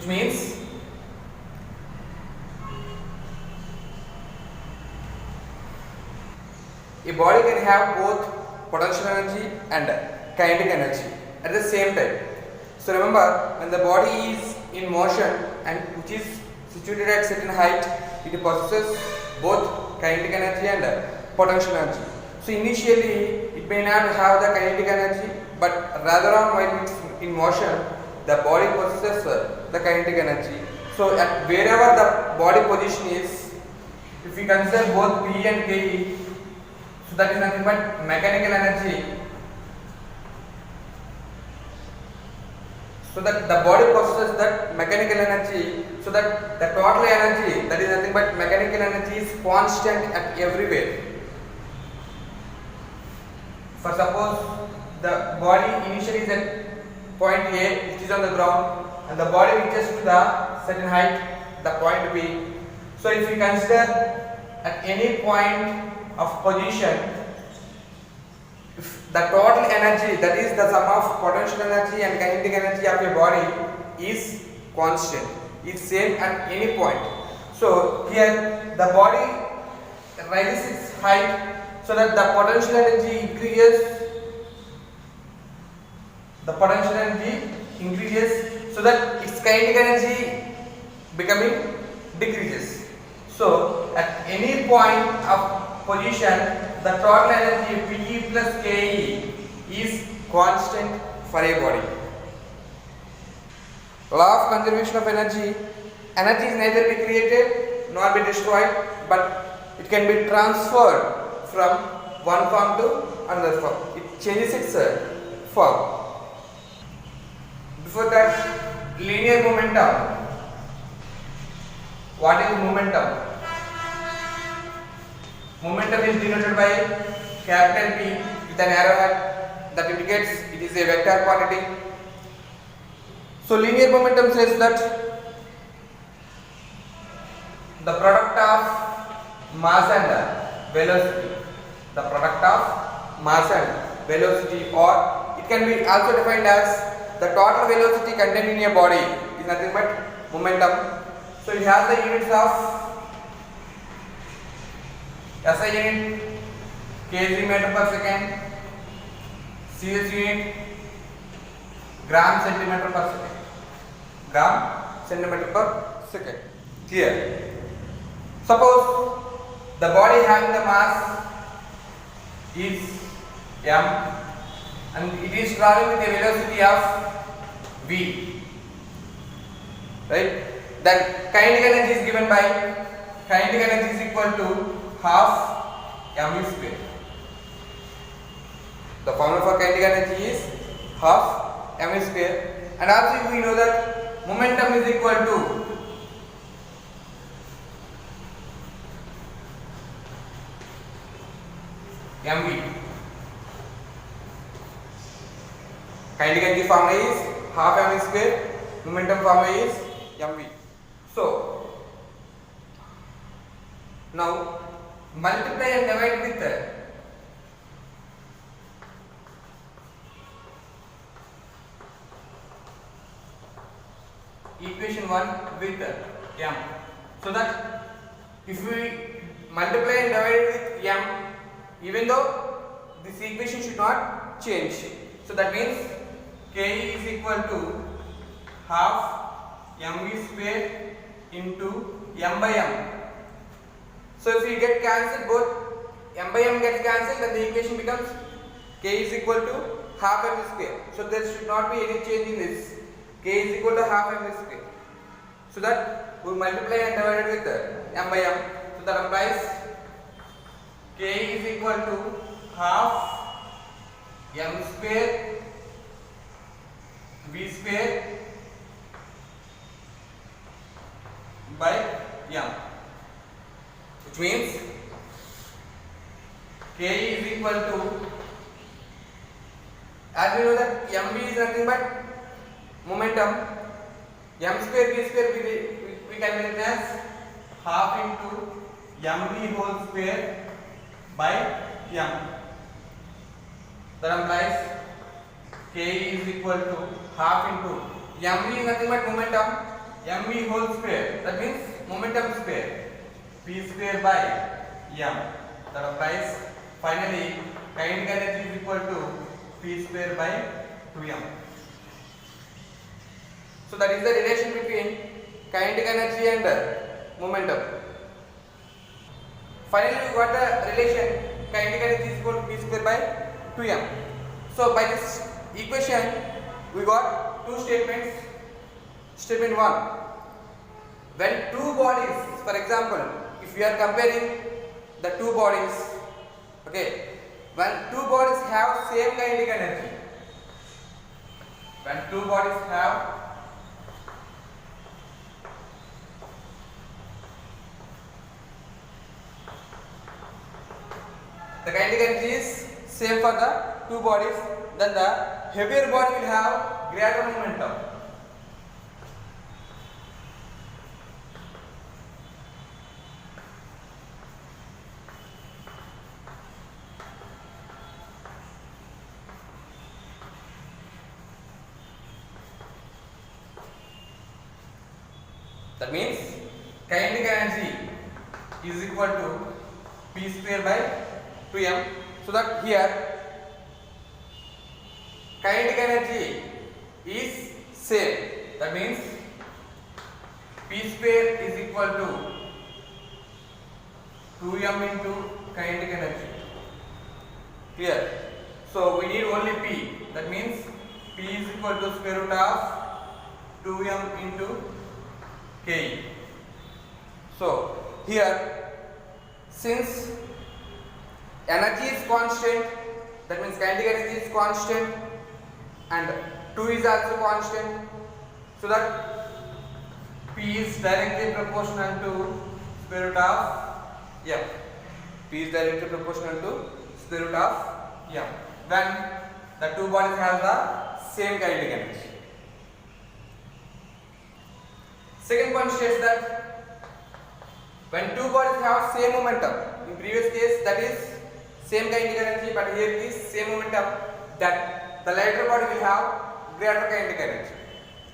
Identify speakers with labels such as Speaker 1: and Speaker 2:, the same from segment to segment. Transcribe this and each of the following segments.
Speaker 1: which means a body can have both potential energy and kinetic energy at the same time. So remember, when the body is in motion and which is situated at certain height, it possesses both kinetic energy and potential energy. So initially it may not have the kinetic energy, but rather on while it's in motion, the body possesses the kinetic energy. So at wherever the body position is, if we consider both P and Ke, so that is nothing but mechanical energy. So that the body possesses that mechanical energy, so that the total energy, that is nothing but mechanical energy, is constant at everywhere. For suppose the body initially is at point A, which is on the ground, and the body reaches to the certain height, the point B. So if we consider at any point of position, if the total energy, that is the sum of potential energy and kinetic energy of a body, is constant, is same at any point. So here the body rises its height so that the potential energy increases, so that its kinetic energy becoming decreases. So at any point of position, the total energy Pe plus Ke is constant for a body. Law of conservation of energy. Energy is neither be created nor be destroyed, but it can be transferred from one form to another form. It changes its form. Before that, linear momentum. What is momentum? Momentum is denoted by capital P with an arrowhead that indicates it is a vector quantity. So linear momentum says that the product of mass and velocity, or it can be also defined as the total velocity contained in a body is nothing but momentum. So it has the units of SI unit, kg meter per second, CS unit, gram centimeter per second. Here, suppose the body having the mass is m and it is traveling with a velocity of v, right? Then kinetic energy is given by, kinetic energy is equal to half mv square. The formula for kinetic energy is half mv square, and also we know that momentum is equal to mv. Kinetic energy formula is half mv square, momentum formula is mv. So now multiply and divide with equation 1 with m, so that if we multiply and divide with m, even though this equation should not change, so that means K is equal to half mv square into m by m. So if we get cancelled, both m by m gets cancelled, then the equation becomes K is equal to half mv square. So there should not be any change in this. K is equal to half mv square. So that we multiply and divide it with m by m. So that implies K is equal to half m square v square by m, which means K is equal to, as we know that mv is nothing but momentum, m square v square we can write as half into mv whole square by m. That implies K is equal to half into mv is nothing but momentum, mv whole square. That means momentum square. P square by m. That applies. Finally, kinetic energy is equal to P square by 2m. So that is the relation between kinetic energy and momentum. Finally, we got the relation kinetic energy is equal to P square by 2m. So by this equation, we got two statements. Statement 1. When two bodies, for example, if we are comparing the two bodies, okay, when two bodies have same kinetic energy, when two bodies have the kinetic energy is same for the two bodies, then the heavier body will have greater momentum. That means kinetic energy is equal to P square by 2m. So that here kinetic energy is same. That means P square is equal to 2m into kinetic energy. Clear? So we need only P. That means P is equal to square root of 2m into K. So here, since energy is constant, that means kinetic energy is constant and 2 is also constant, so that P is directly proportional to square root of m. P is directly proportional to square root of m when the two bodies have the same kinetic energy. Second point states that when two bodies have same momentum, in previous case that is same kinetic energy, but here it is same momentum, that the lighter body will have greater kinetic energy.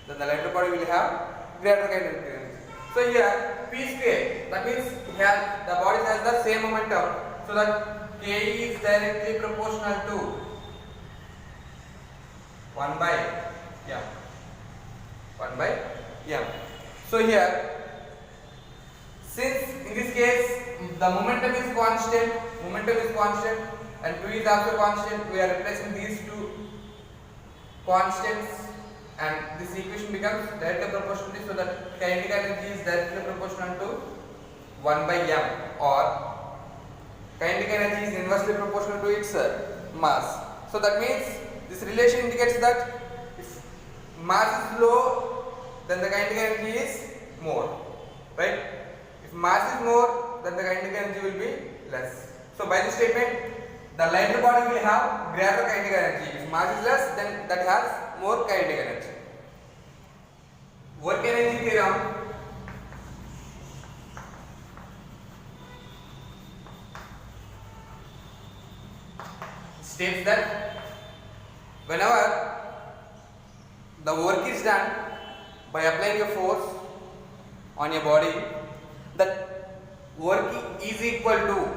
Speaker 1: Then the lighter body will have greater kinetic energy. So here P square, that means here the body has the same momentum, so that K is directly proportional to 1 by m. 1 by m. So here, since in this case the momentum is constant, and 2 is also constant, we are replacing these two constants and this equation becomes directly proportional, so that kinetic energy is directly proportional to 1 by m, or kinetic energy is inversely proportional to its mass. So that means this relation indicates that if mass is low, then the kinetic energy is more, right? If mass is more, then the kinetic energy will be less. So by this statement, the lighter body will have greater kinetic energy. If mass is less, then that has more kinetic energy. Work energy theorem states that whenever the work is done by applying a force on your body, that work is equal to,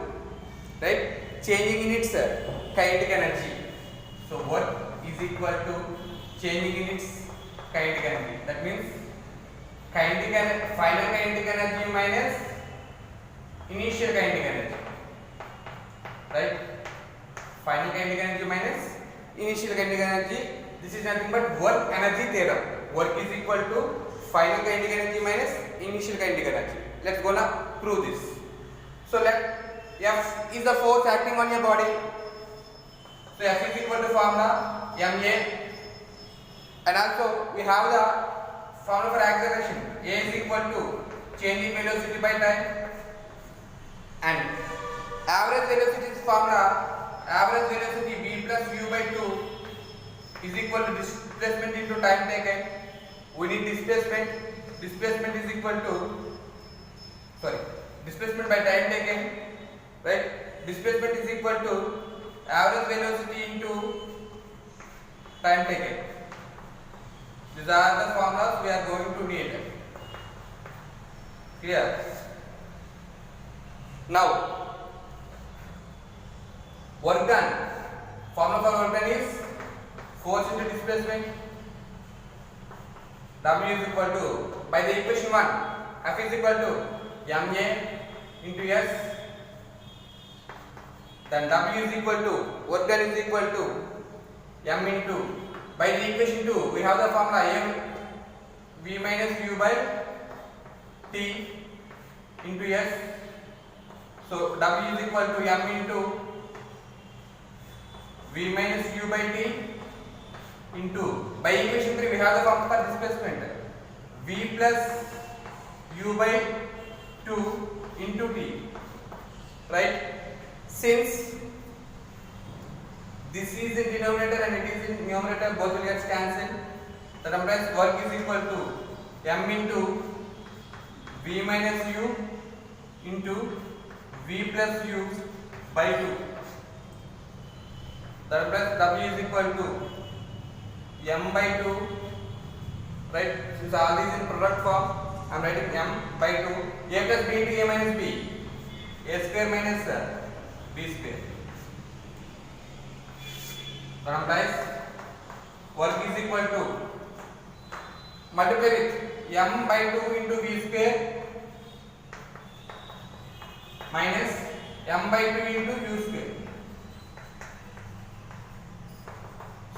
Speaker 1: right, changing in its kinetic energy. So work is equal to changing in its kinetic energy. That means final kinetic energy minus initial kinetic energy, right? Final kinetic energy minus initial kinetic energy. This is nothing but work energy theorem. Work is equal to final kinetic energy minus initial kinetic energy. Let's go now prove this. So let F is the force acting on your body. So F is equal to formula ma, and also we have the formula for acceleration. A is equal to change in velocity by time, and average velocity is formula, average velocity v plus u by 2 is equal to displacement into time taken. We need displacement. Displacement is equal to, displacement by time taken, right? Displacement is equal to average velocity into time taken. These are the formulas we are going to need. Clear? Now work done. Formula for work done is force into displacement. W is equal to, by the equation 1, F is equal to ma into s. Then W is equal to, work done is equal to m into, by the equation 2 we have the formula m v minus u by t into s. So W is equal to m into v minus u by t into, by equation 3 we have the formula for displacement v plus u by 2 into t, right? Since this is in denominator and it is in numerator, both will get cancelled. That implies work is equal to m into v minus u into v plus u by 2. That implies W is equal to m by 2, right? Since all these in product form, I am writing m by 2. A plus b into a minus b, a square minus b square. That implies work is equal to, multiply with m by 2 into v square minus m by 2 into u square.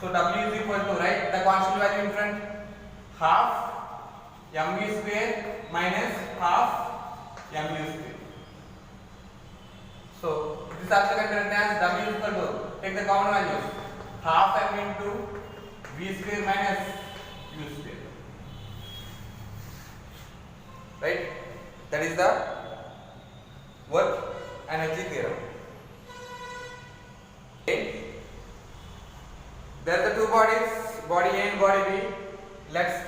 Speaker 1: So W is equal to, write the constant value in front, half mv square minus half mu square. So this is also considered as W is equal to, take the common values, half m into v square minus u square, right? That is the work energy theorem. Okay. There are the two bodies, body A and body B. Let's,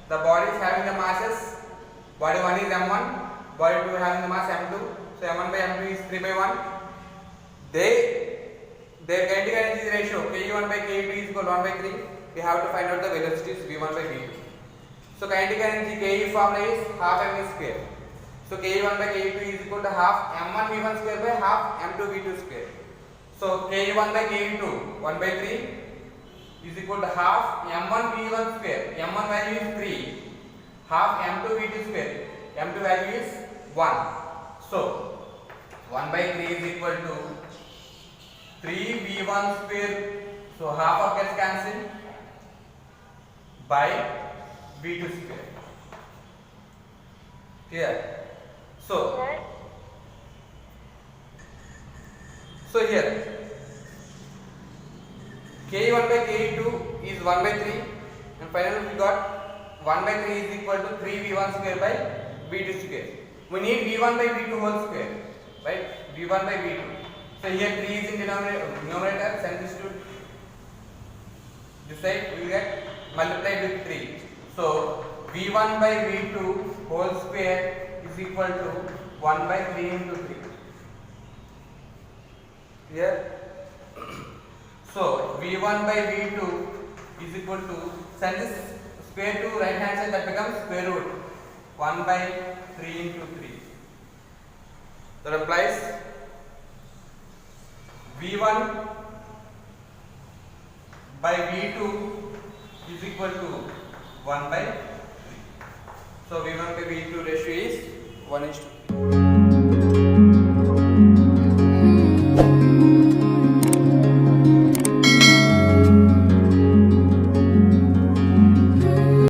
Speaker 1: the bodies having the masses, body 1 is m1, body 2 having the mass m2. So m1 by m2 is 3 by 1. Their kinetic energy ratio Ke1 by Ke2 is equal to 1 by 3. We have to find out the velocities v1 by v2. So kinetic energy Ke formula is half m square. So Ke1 by Ke2 is equal to half m1 v1 square by half m2 v2 square. So Ke1 by Ke2 1 by 3 is equal to half m1 v1 square. M1 value is 3, half m2 v2 square. M2 value is 1. So 1 by 3 is equal to 3 v1 square. So half of gets cancelled by v2 square. Clear? So here Ke1 by Ke2 is 1 by 3, and finally we got 1 by 3 is equal to 3 v1 square by v2 square. We need v1 by v2 whole square, right? v1 by v2. So here 3 is in numerator, send this to this side, we will get multiplied with 3. So v1 by v2 whole square is equal to 1 by 3 into 3. Here. So v1 by v2 is equal to, send this square to right hand side, that becomes square root 1 by 3 into 3. That implies v1 by v2 is equal to 1 by 3. So v1 by v2 ratio is 1:3.